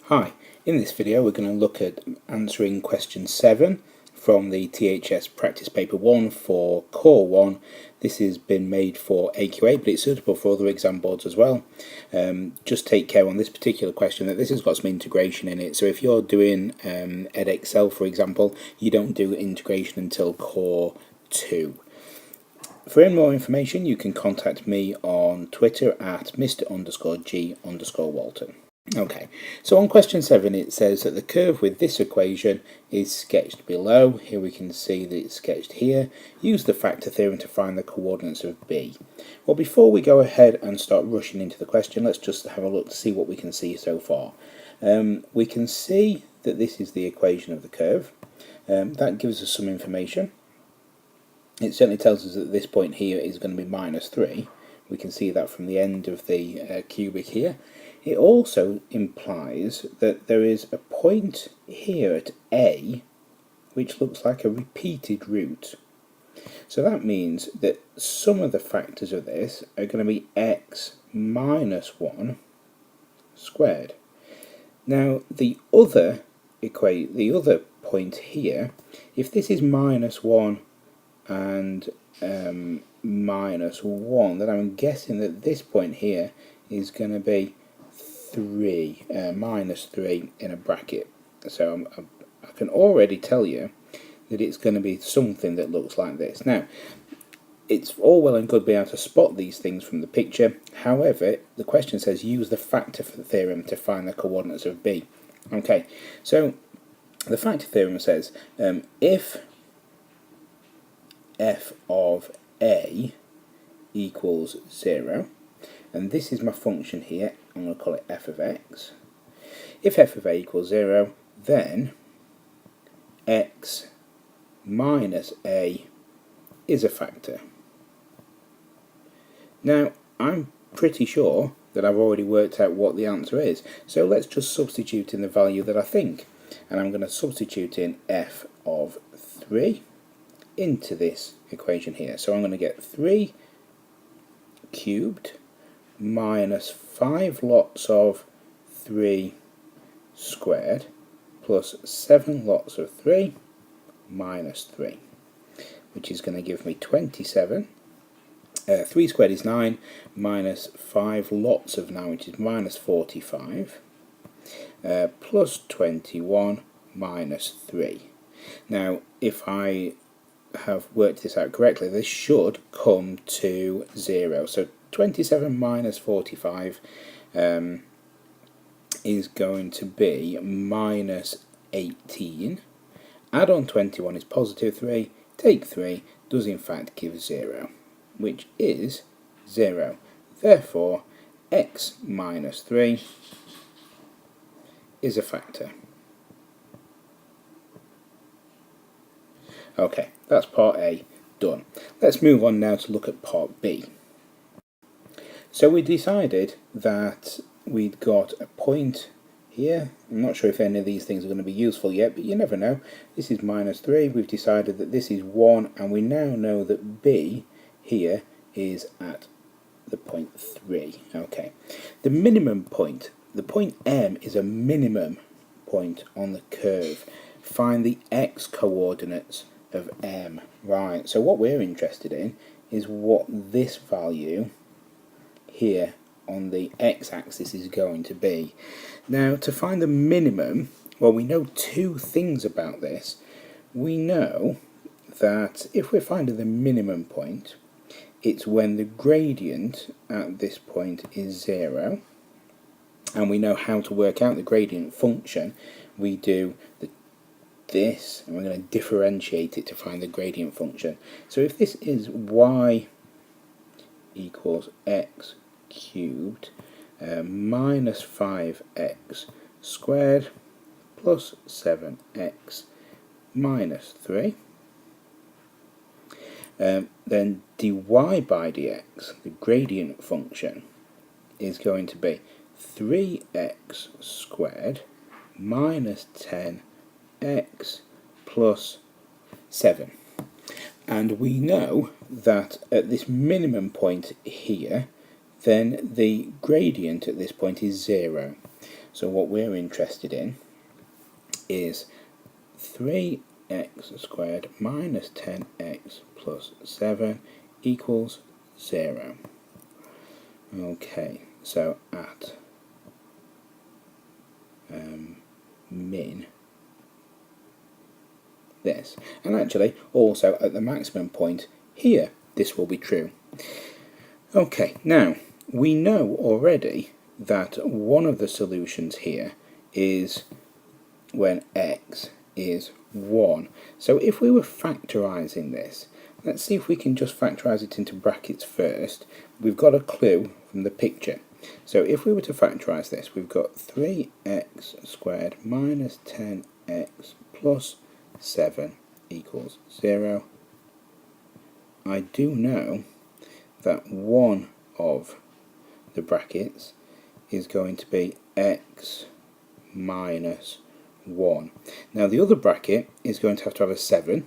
Hi, in this video we're going to look at answering question 7 from the THS practice paper 1 for core 1. This has been made for AQA, but it's suitable for other exam boards as well. Just take care on this particular question that this has got some integration in it, so if you're doing Edexcel for example, you don't do integration until core 2. For any more information you can contact me on Twitter at Mr_G_Walton. Okay, so on question 7 it says that the curve with this equation is sketched below. Here we can see that it's sketched here. Use the factor theorem to find the coordinates of B. Well, before we go ahead and start rushing into the question, let's just have a look to see what we can see so far. We can see that this is the equation of the curve. That gives us some information. It certainly tells us that this point here is going to be -3. We can see that from the end of the cubic here. It also implies that there is a point here at A which looks like a repeated root. So that means that some of the factors of this are going to be x minus 1 squared. Now the other point here, if this is -1 and minus 1, then I'm guessing that this point here is going to be -3 in a bracket. So I can already tell you that it's going to be something that looks like this. Now, it's all well and good being able to spot these things from the picture. However, the question says use the factor theorem to find the coordinates of B. Okay, so the factor theorem says if f of A equals 0, and this is my function here, I'm going to call it f of x. If f of a equals 0, then x minus a is a factor. Now, I'm pretty sure that I've already worked out what the answer is, so let's just substitute in the value that I think. And I'm going to substitute in f of 3 into this equation here. So I'm going to get 3 cubed minus 5 lots of 3 squared plus 7 lots of 3 minus 3, which is going to give me 27. 3 squared is 9 minus 5 lots of 9, which is minus 45, plus 21 minus 3. Now, if I have worked this out correctly, this should come to 0. So 27 minus 45 is going to be minus 18. Add on 21 is positive 3. Take 3 does in fact give 0, which is 0. Therefore, x minus 3 is a factor. Okay, that's part A done. Let's move on now to look at part B. So we decided that we'd got a point here. I'm not sure if any of these things are going to be useful yet, but you never know. This is -3. We've decided that this is 1, and we now know that B here is at the point 3. Okay. The minimum point, the point M, is a minimum point on the curve. Find the x coordinates of M. Right, so what we're interested in is what this value here on the x-axis is going to be. Now, to find the minimum, well, we know two things about this. We know that if we're finding the minimum point, it's when the gradient at this point is 0, and we know how to work out the gradient function. We do this, and we're going to differentiate it to find the gradient function. So if this is y equals x cubed minus 5x squared plus 7x minus 3, then dy by dx, the gradient function, is going to be 3x squared minus 10x plus 7. And we know that at this minimum point here, then the gradient at this point is 0. So what we're interested in is 3x squared minus 10x plus 7 equals 0. Okay, so at min this, and actually also at the maximum point here this will be true. Okay, now we know already that one of the solutions here is when x is 1. So if we were factorising this, let's see if we can just factorise it into brackets first. We've got a clue from the picture. So if we were to factorise this, we've got 3x squared minus 10x plus 7 equals 0. I do know that one of the brackets is going to be x minus 1. Now the other bracket is going to have a 7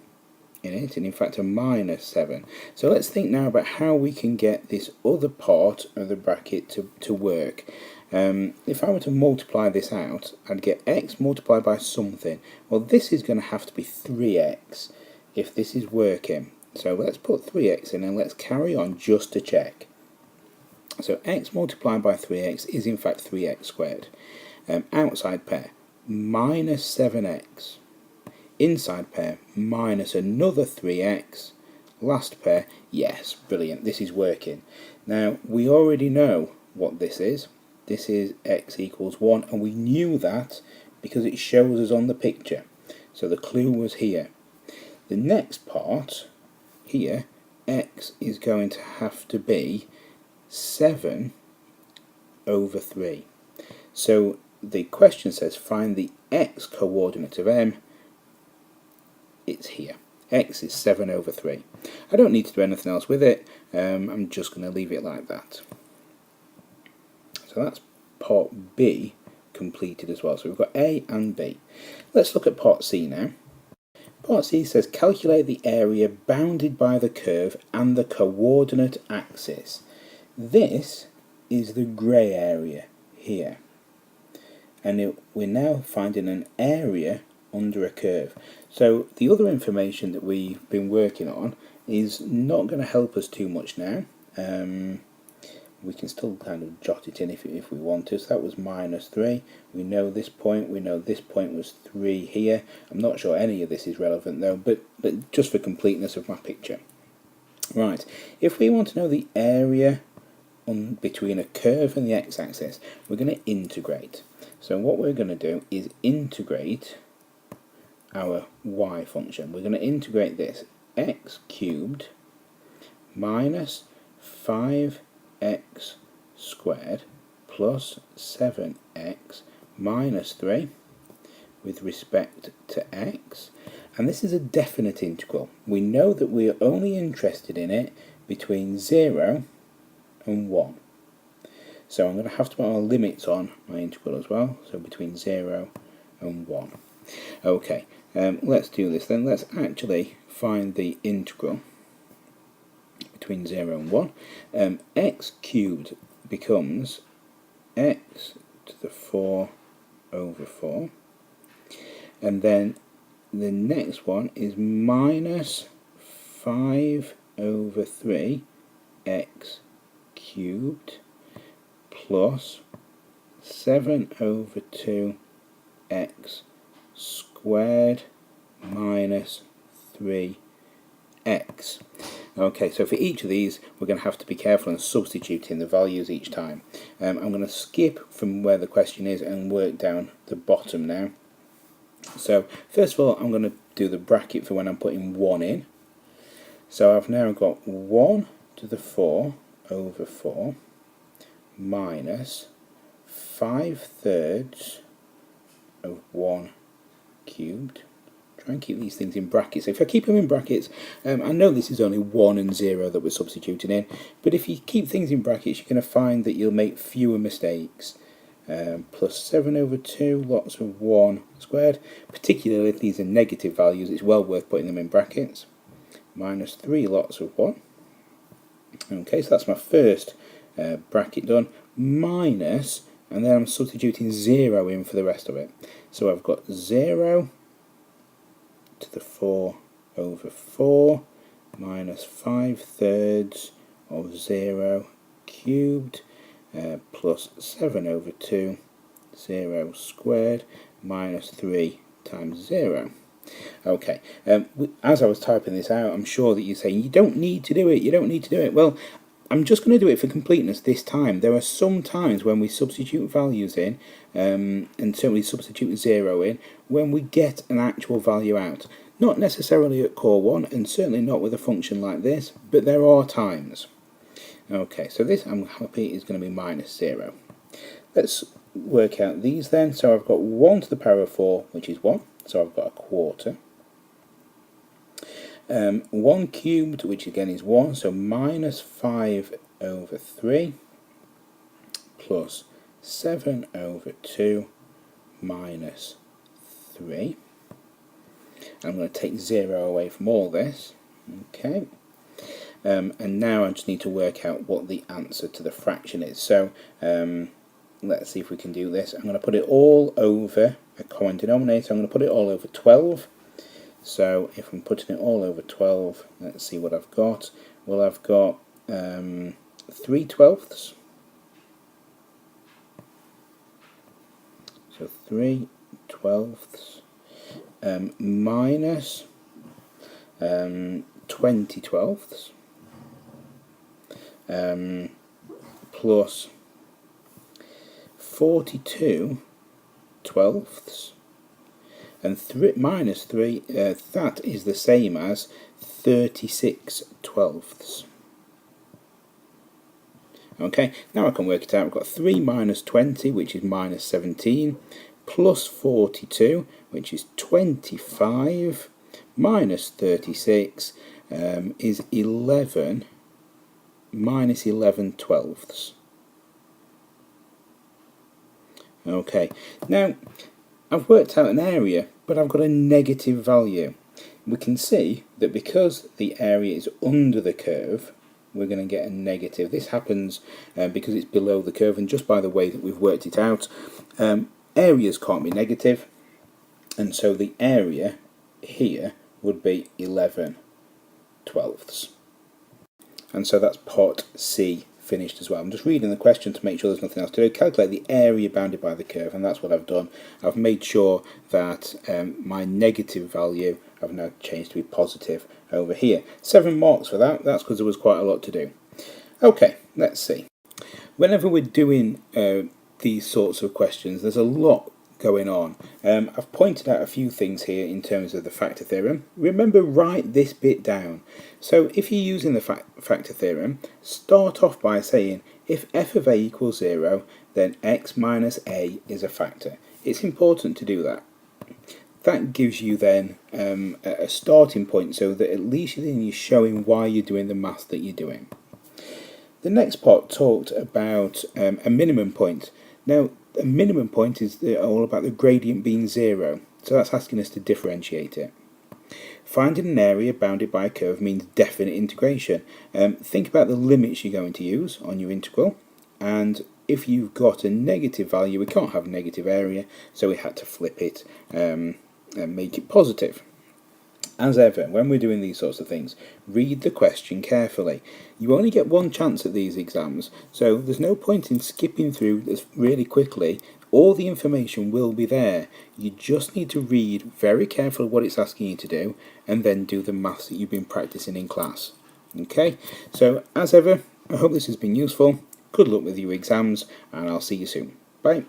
in it, and in fact a minus 7. So let's think now about how we can get this other part of the bracket to work. If I were to multiply this out, I'd get x multiplied by something. Well, this is going to have to be 3x if this is working. So let's put 3x in and let's carry on just to check. So x multiplied by 3x is in fact 3x squared. Outside pair, minus 7x. Inside pair, minus another 3x. Last pair, yes, brilliant, this is working. Now, we already know what this is. This is x equals 1, and we knew that because it shows us on the picture. So the clue was here. The next part, here, x is going to have to be 7 over 3. So the question says find the x coordinate of M. It's here. X is 7 over 3. I don't need to do anything else with it. I'm just going to leave it like that. So that's part B completed as well. So we've got A and B. Let's look at part C now. Part C says calculate the area bounded by the curve and the coordinate axis. This is the grey area here. And we're now finding an area under a curve. So the other information that we've been working on is not going to help us too much now. We can still kind of jot it in if we want to. So that was minus 3. We know this point. We know this point was 3 here. I'm not sure any of this is relevant though, but just for completeness of my picture. Right, if we want to know the area between a curve and the x-axis, we're going to integrate. So what we're going to do is integrate our y function. We're going to integrate this x cubed minus 5x squared plus 7x minus 3 with respect to x, and this is a definite integral. We know that we are only interested in it between 0 and 1. So I'm going to have to put our limits on my integral as well, so between 0 and 1. Okay, let's do this then. Let's actually find the integral between 0 and 1. X cubed becomes x to the 4 over 4. And then the next one is minus 5 over 3 x cubed plus 7 over 2 x squared minus 3x. Okay, so for each of these we're going to have to be careful and substitute in the values each time. I'm going to skip from where the question is and work down the bottom now. So first of all I'm going to do the bracket for when I'm putting 1 in. So I've now got 1 to the 4 over 4 minus 5/3 of 1 cubed. Try and keep these things in brackets. If I keep them in brackets, I know this is only 1 and 0 that we're substituting in, but if you keep things in brackets you're going to find that you'll make fewer mistakes. Plus 7 over 2 lots of 1 squared, particularly if these are negative values it's well worth putting them in brackets, minus 3 lots of 1. Okay, so that's my first bracket done, minus and then I'm substituting 0 in for the rest of it. So I've got 0 to the 4 over 4 minus 5/3 of 0 cubed plus 7 over 2, 0 squared minus 3 times 0. Okay, as I was typing this out, I'm sure that you're saying, you don't need to do it, you don't need to do it. Well, I'm just going to do it for completeness this time. There are some times when we substitute values in, and certainly substitute 0 in, when we get an actual value out. Not necessarily at core 1, and certainly not with a function like this, but there are times. Okay, so this, I'm happy, is going to be minus 0. Let's work out these then. So I've got 1 to the power of 4, which is 1, so I've got a quarter. 1 cubed, which again is 1, so minus 5 over 3 plus 7 over 2 minus 3. I'm going to take 0 away from all this. Okay. And now I just need to work out what the answer to the fraction is. So let's see if we can do this. I'm going to put it all over a common denominator. I'm going to put it all over 12. So if I'm putting it all over 12, let's see what I've got. Well, I've got 3/12. So 3/12 minus 20/12 plus 42/12, and minus 3, that is the same as 36/12. Okay, now I can work it out. I've got 3 minus 20, which is minus 17, plus 42, which is 25, minus 36 is 11, minus 11/12. Okay, now I've worked out an area, but I've got a negative value. We can see that because the area is under the curve, we're going to get a negative. This happens because it's below the curve, and just by the way that we've worked it out, areas can't be negative, and so the area here would be 11/12. And so that's part C finished as well. I'm just reading the question to make sure there's nothing else to do. Calculate the area bounded by the curve, and that's what I've done. I've made sure that my negative value I've now changed to be positive over here. 7 marks for that. That's because there was quite a lot to do. Okay, let's see. Whenever we're doing these sorts of questions, there's a lot going on. I've pointed out a few things here in terms of the factor theorem. Remember, write this bit down. So if you're using the factor theorem, start off by saying if f of a equals 0, then x minus a is a factor. It's important to do that. That gives you then a starting point, so that at least then you're showing why you're doing the maths that you're doing. The next part talked about a minimum point. Now, a minimum point is all about the gradient being 0, so that's asking us to differentiate it. Finding an area bounded by a curve means definite integration. Think about the limits you're going to use on your integral, and if you've got a negative value, we can't have a negative area, so we had to flip it and make it positive. As ever, when we're doing these sorts of things, read the question carefully. You only get one chance at these exams, so there's no point in skipping through this really quickly. All the information will be there. You just need to read very carefully what it's asking you to do, and then do the maths that you've been practicing in class. Okay, so as ever, I hope this has been useful. Good luck with your exams, and I'll see you soon. Bye.